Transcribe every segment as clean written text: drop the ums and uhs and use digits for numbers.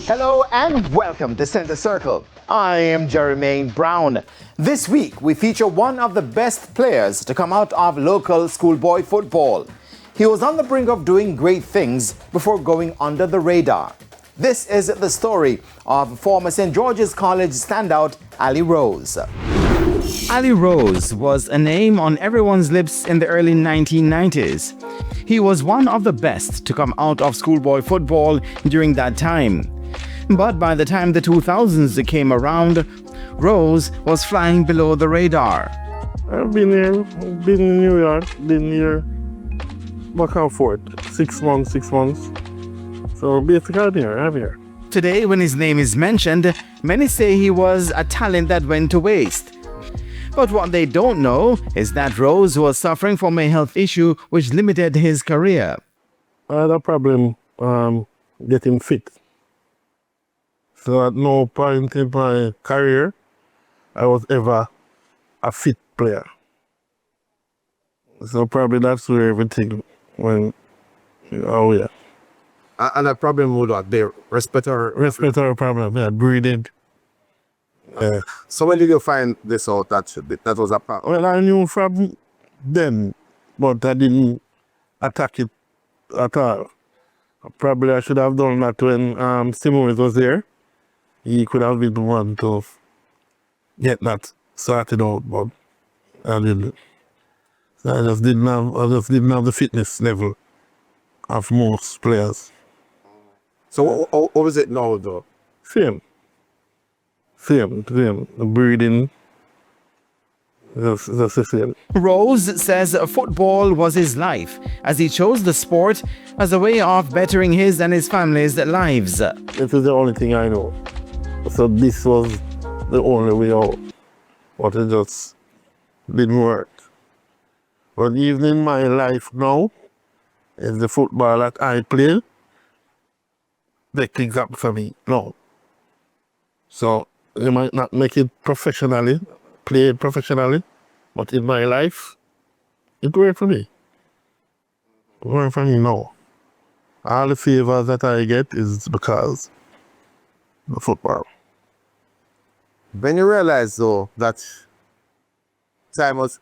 Hello and welcome to Center Circle. I am Jermaine Brown. This week we feature one of the best players to come out of local schoolboy football. He was on the brink of doing great things before going under the radar. This is the story of former St. George's College standout Ali Rose. Ali Rose was a name on everyone's lips in the early 1990s. He was one of the best to come out of schoolboy football during that time. But by the time the 2000s came around, Rose was flying below the radar. I've been here, been in New York, been here back and forth, 6 months. So basically I'm here. Today, when his name is mentioned, many say he was a talent that went to waste. But what they don't know is that Rose was suffering from a health issue which limited his career. I had a problem getting fit. So at no point in my career, I was ever a fit player. So probably that's where everything went, yeah. And a problem with what? The Respiratory problem, yeah, breathing. Yeah. So when did you find this out that was a problem? Well, I knew from then, but I didn't attack it at all. Probably I should have done that when Simon was there. He could have been the one to get that sorted out, but I didn't. So I just didn't have the fitness level of most players. So what was it now though? Same. The breathing, that's the same. Rose says football was his life, as he chose the sport as a way of bettering his and his family's lives. This is the only thing I know. So this was the only way out. But it just didn't work. But even in my life now, is the football that I play, they things up for me now. So you might not make it professionally, play it professionally, but in my life, it worked for me. It worked for me now. All the favors that I get is because of football. When you realize though that time was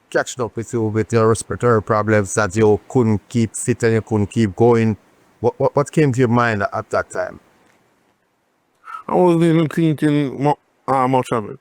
catching up with you with your respiratory problems, that you couldn't keep fit and you couldn't keep going, what came to your mind at that time? I wasn't even thinking much of it.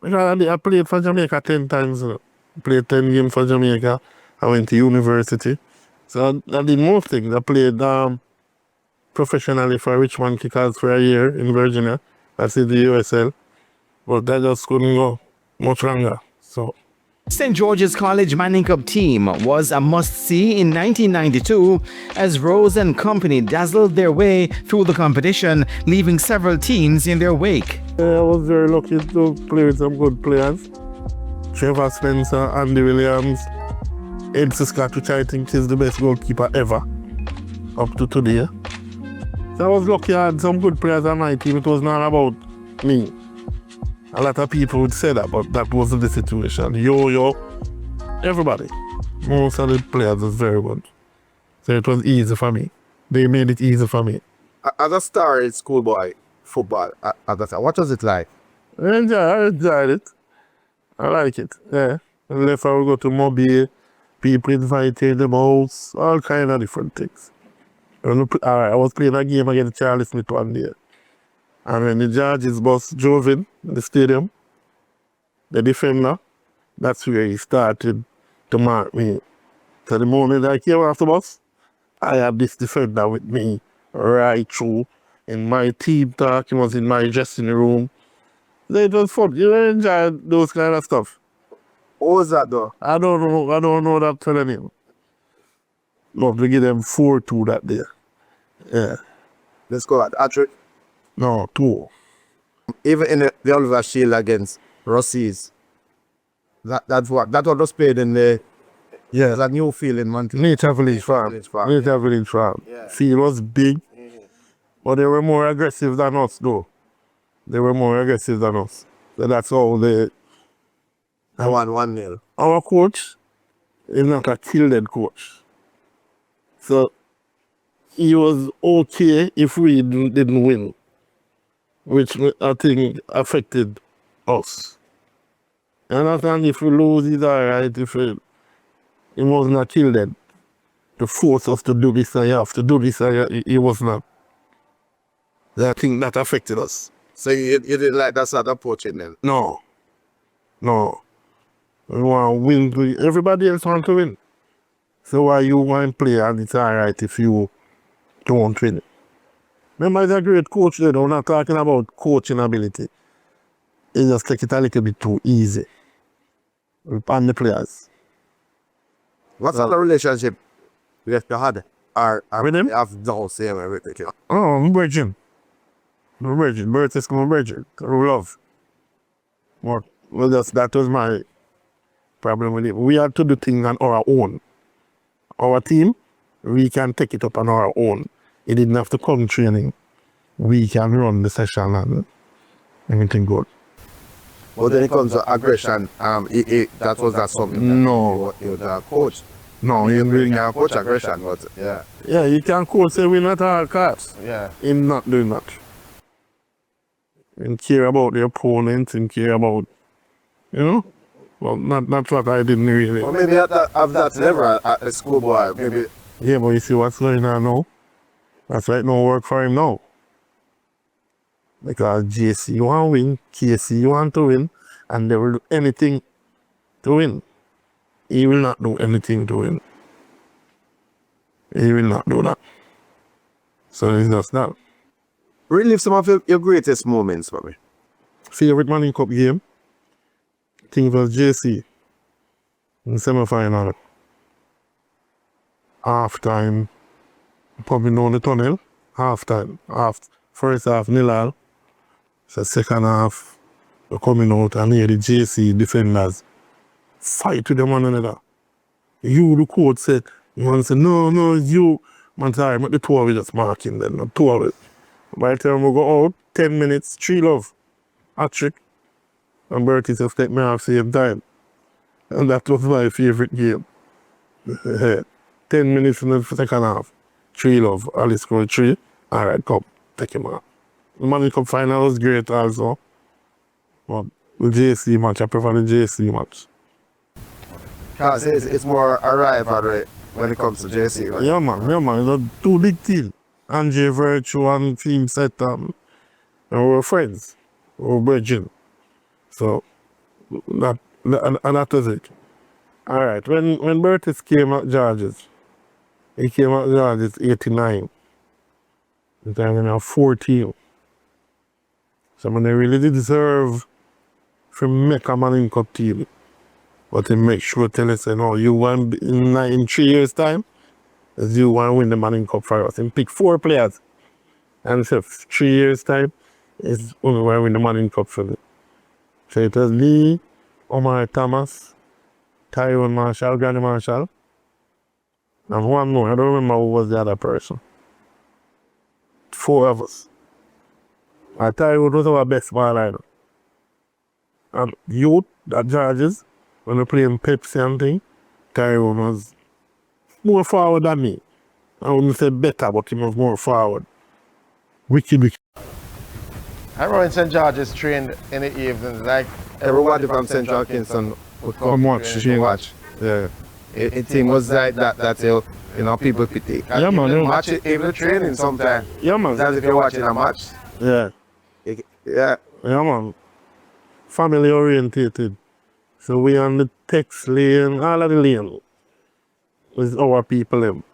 Because I played for Jamaica 10 times. Played 10 games for Jamaica. I went to university. So I did most things. I played professionally for Richmond Kickers for a year in Virginia. That's in the USL. But that just couldn't go much longer. So St. George's College Manning Cup team was a must-see in 1992 as Rose and company dazzled their way through the competition, leaving several teams in their wake. I was very lucky to play with some good players. Trevor Spencer, Andy Williams, Ed Scott, which I think is the best goalkeeper ever up to today. So I was lucky I had some good players on my team. It was not about me. A lot of people would say that, but that wasn't the situation. Everybody. Most of the players was very good. So it was easy for me. They made it easy for me. As a star in schoolboy football at that time, what was it like? I enjoyed it. I like it, yeah. And if I would go to Mobile, people invited them out, all kind of different things. I was playing a game against Charlie Smith one day. And when the judge's bus drove in the stadium, the defender, that's where he started to mark me. So the moment I came off the bus, I had this defender with me right through. In my team talk, he was in my dressing room. So it was fun. You enjoyed those kind of stuff. What was that though? I don't know that telling him. But we give them 4-2 that day. Yeah. Let's go at Patrick. No, 2. Even in the Oliver Shield against Rossies, that was played in the that new field in Montreal. Nature Village Farm. Yeah. Field was big, but they were more aggressive than us though. So that's how they... I won 1-0. Our coach is not a tilted coach. So he was okay if we didn't win. which I think affected us. And I think if we lose, it's alright. If it was not till then to force us to do this and you have to do this and it was not. I think that affected us. So you didn't like that sort of approaching then? No. We want to win. Everybody else want to win. So why you want to play and it's alright if you don't win? Remember, he's a great coach there. We're not talking about coaching ability. He just take it a little bit too easy on the players. What sort of relationship you had? Or With him? you have no same everything? Oh, I'm virgin. Birth is my virgin. Through love. Well, that was my problem with it. We had to do things on our own. Our team, we can take it up on our own. It didn't have to come training. We can run the session and everything good. But then it comes to aggression, that was not something No. you the coach. No, You he can coach aggression, but yeah. yeah, you can coach say we're not all cops. Yeah. Him not doing that. And care about the opponent and care about, well, not what I didn't really. Or maybe at that level at the schoolboy, maybe. Yeah, but you see what's going on now? That's like no work for him now. Because JC want to win, KC want to win, and they will do anything to win. He will not do anything to win. He will not do that. So it's just that. Relive some of your greatest moments for me. Favorite Manning Cup game? I think it was JC in semi-final. Half-time, probably down the tunnel. Half-time. First half, 0-0. So second half, we're coming out and here the JC defenders fight with one another. You, the coach, said, you want to say, no, it's you. Man, sorry, but the two of you just marking them, the two of it. By the time we go out, 10 minutes, 3-love, hat-trick. And Bertie just take me off same time. And that was my favorite game. 10 minutes in the second half, 3-love, Alice scored 3. All right, come, take him off. The Manning Cup final was great also. But the JC match, I prefer the JC match. Because it's more a rivalry when it comes to JC. Right? Yeah, man, it's a two big team. Andre Virtue and Team Set, and we were friends. We were bridging. So, that was it. All right, when Bertis came at George's, he came at George's 89. The time when I was 14. So, when they really deserve to make a Manning Cup team. But they make sure tell us, no, you want in 3 years' time, you want to win the Manning Cup for us. And pick 4 players. And so 3 years' time, is only want to win the Manning Cup for them. So it was Lee, Omar Thomas, Tyrone Marshall, Granny Marshall, and one more. I don't remember who was the other person. 4 of us. And Tyrone was our best man lineup. And youth at George's, when we playing Pepsi and thing, Tyrone was more forward than me. I wouldn't say better, but he was more forward. Wicked. I remember when St. George's trained in the evenings, like Everybody from Central Kingston would Come watch. to watch. Yeah. It team was like that you know, people could take. Yeah, man, Even yeah. watch it, even the training sometimes. Yeah, man. It's as if you're watching a match. Yeah. Yeah. Yeah, man. Family orientated. So we on the text lane, all of the lane. With our people, them.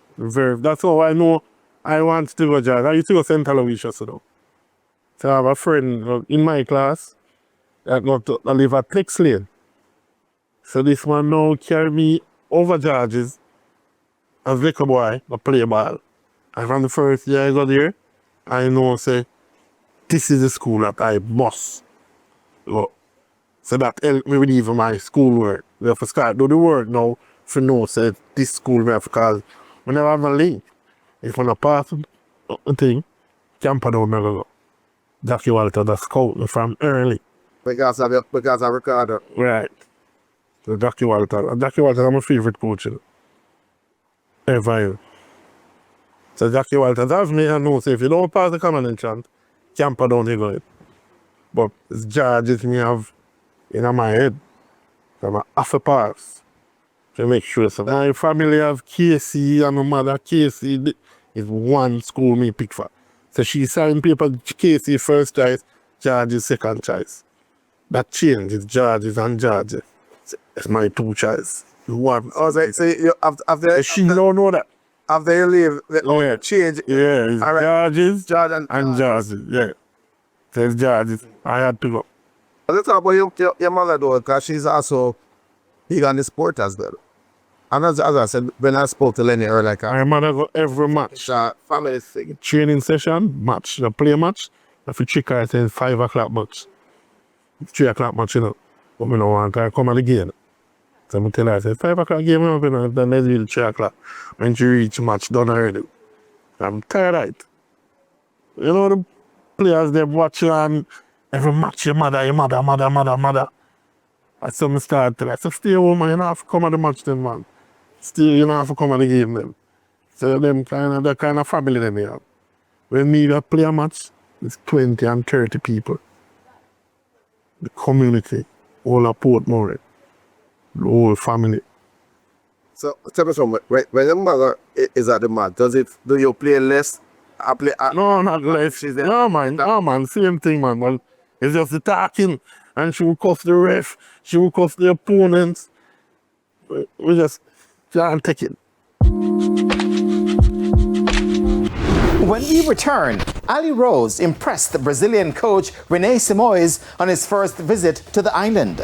That's how I know I want to go George. I used to go St. Aloysius, so I have a friend in my class that live at text lane. So this one now carry me over George's as little boy, I play ball. And from the first year I got there, I know, say, this is the school that I must go. So that helped me with even my schoolwork. We have to start do the work now for know, say, this school we have to call. Whenever I have a link, if I'm not pass the thing, camper down never go. Jackie Walter, the scout me from early. Because of Ricardo. Right. So Jackie Walter. And Jackie Walter is my favorite coach. Ever. So Jackie Walter has me and know, say, if you don't pass the common chant, camper down you go. But it's charges me have in my head. So I have to pass to make sure. So my family have KC and my mother KC is one school me pick for. So she signed paper KC first choice, George's second choice. That changes George's and George's. It's my two choice. One. Oh, so you after She don't know that. after you leave, Oh yeah. change. Yeah, it's All right. George's George and George's. Yeah. So it's George's. I had to go. Let's talk about your mother though, because she's also big on the sport as well. And as I said, when I spoke to Lenny earlier, like My mother go every match. it's a family thing. Training session, match, the play match. If you check her, it says 5 o'clock match. 3 o'clock match, you know. But me don't want her to come at the game. So I tell her, I say 5 o'clock game, you know, then let's do the 3 o'clock. When she reach match done already. I'm tired of it. You know the players they watch you and every match your mother. I saw me start to I said, stay home man, you don't have to come at the match then man. Still you don't have to come at the game then. So them the kind of family them have. When me play a match, it's 20 and 30 people. The community, all of Portmore, the whole family. So tell me something. When your mother is at the match, do you play less? I play. No, not less. She's there. No man, same thing man. Well, it's just the talking and she will cuss the ref, she will cuss the opponents. We just can't take it. When we return, Ali Rose impressed the Brazilian coach Rene Simões on his first visit to the island.